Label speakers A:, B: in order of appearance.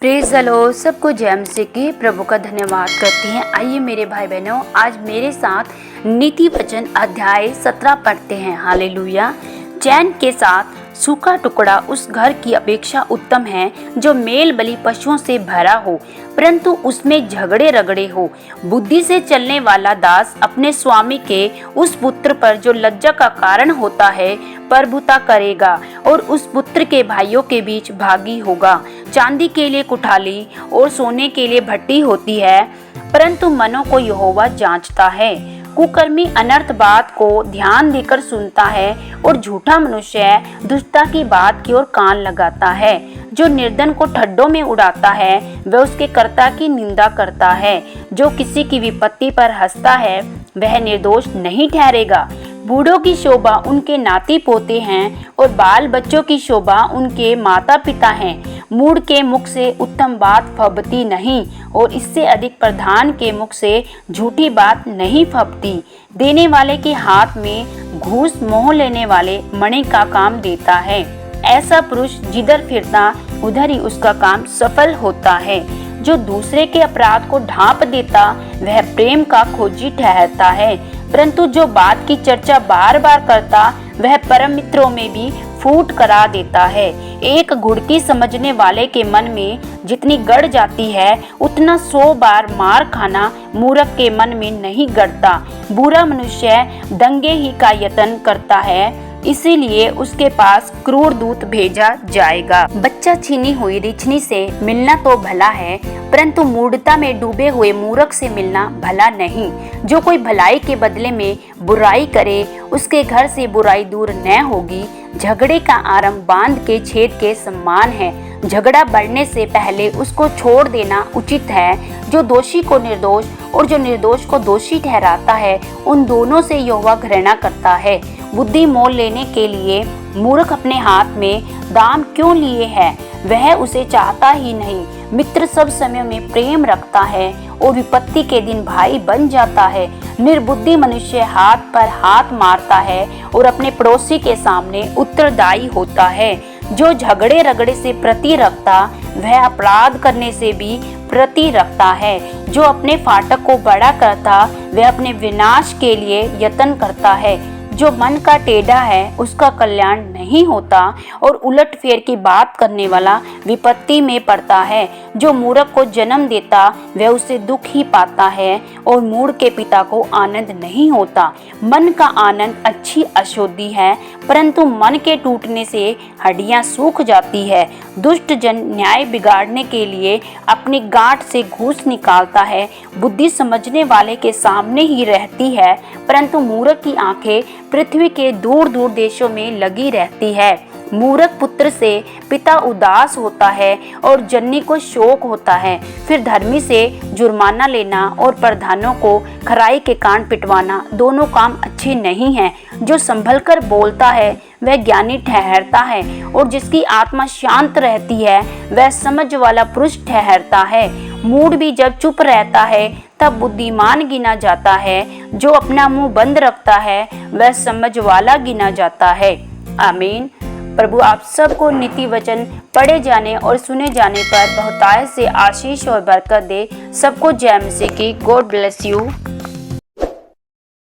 A: Praise the Lord. सबको जय मसीह की प्रभु का धन्यवाद करते हैं। आइए मेरे भाई बहनों, आज मेरे साथ नीति वचन अध्याय 17 पढ़ते हैं। हालेलुया। चैन के साथ सूखा टुकड़ा उस घर की अपेक्षा उत्तम है जो मेल बलि पशुओं से भरा हो, परंतु उसमें झगड़े रगड़े हो। बुद्धि से चलने वाला दास अपने स्वामी के उस पुत्र पर जो लज्जा का कारण होता है प्रभुता करेगा और उस पुत्र के भाइयों के बीच भागी होगा। चांदी के लिए कुठाली और सोने के लिए भट्टी होती है, परंतु मनों को यहोवा जांचता है। कुकर्मी अनर्थ बात को ध्यान देकर सुनता है और झूठा मनुष्य दुष्टता की बात की ओर कान लगाता है। जो निर्धन को ठड्डों में उड़ाता है वह उसके कर्ता की निंदा करता है। जो किसी की विपत्ति पर हंसता है वह निर्दोष नहीं ठहरेगा। बूढ़ों की शोभा उनके नाती पोते हैं और बाल बच्चों की शोभा उनके माता पिता हैं। मूढ़ के मुख से उत्तम बात फबती नहीं और इससे अधिक प्रधान के मुख से झूठी बात नहीं फबती। देने वाले के हाथ में घूस मोह लेने वाले मणि का काम देता है। ऐसा पुरुष जिधर फिरता उधर ही उसका काम सफल होता है। जो दूसरे के अपराध को ढांप देता वह प्रेम का खोजी ठहरता है, परंतु जो बात की चर्चा बार बार करता वह परम मित्रों में भी फूट करा देता है। एक घुड़की समझने वाले के मन में जितनी गड़ जाती है उतना 100 बार मार खाना मूर्ख के मन में नहीं गड़ता। बुरा मनुष्य दंगे ही का यत्न करता है, इसीलिए उसके पास क्रूर दूत भेजा जाएगा। बच्चा छीनी हुई रिछनी से मिलना तो भला है, परंतु मूढ़ता में डूबे हुए मूर्ख से मिलना भला नहीं। जो कोई भलाई के बदले में बुराई करे उसके घर से बुराई दूर न होगी। झगड़े का आरंभ बांध के छेद के समान है। झगड़ा बढ़ने से पहले उसको छोड़ देना उचित है। जो दोषी को निर्दोष और जो निर्दोष को दोषी ठहराता है उन दोनों से यहोवा घृणा करता है। बुद्धि मोल लेने के लिए मूर्ख अपने हाथ में दाम क्यों लिए है, वह उसे चाहता ही नहीं। मित्र सब समय में प्रेम रखता है और विपत्ति के दिन भाई बन जाता है। निर्बुद्धि मनुष्य हाथ पर हाथ मारता है और अपने पड़ोसी के सामने उत्तरदायी होता है। जो झगड़े रगड़े से प्रति रखता वह अपराध करने से भी प्रति रखता है। जो अपने फाटक को बड़ा करता वह अपने विनाश के लिए यत्न करता है। जो मन का टेढ़ा है उसका कल्याण नहीं होता और उलट फेर की बात करने वाला विपत्ति में पड़ता है। जो मूर्ख को जन्म देता वह उसे दुख ही पाता है और मूढ़ के पिता को आनंद नहीं होता। मन का आनंद अच्छी अशुद्धि है, परंतु मन के टूटने से हड्डियां सूख जाती है। दुष्ट जन न्याय बिगाड़ने के लिए अपनी गांठ से घूस निकालता है। बुद्धि समझने वाले के सामने ही रहती है, परंतु मूर्ख की आंखें पृथ्वी के दूर दूर देशों में लगी रहती है। मूर्ख पुत्र से पिता उदास होता है और जननी को शोक होता है। फिर धर्मी से जुर्माना लेना और प्रधानों को खराई के कान पिटवाना दोनों काम अच्छे नहीं हैं। जो संभल कर बोलता है वह ज्ञानी ठहरता है और जिसकी आत्मा शांत रहती है वह समझ वाला पुरुष ठहरता है। मूढ़ भी जब चुप रहता है तब बुद्धिमान गिना जाता है। जो अपना मुंह बंद रखता है वह समझ वाला गिना जाता है। आमीन। प्रभु आप सबको नीति वचन पढ़े जाने और सुने जाने पर बहुतायत से आशीष और बरकत दे। सबको जय मसीह की। God bless you.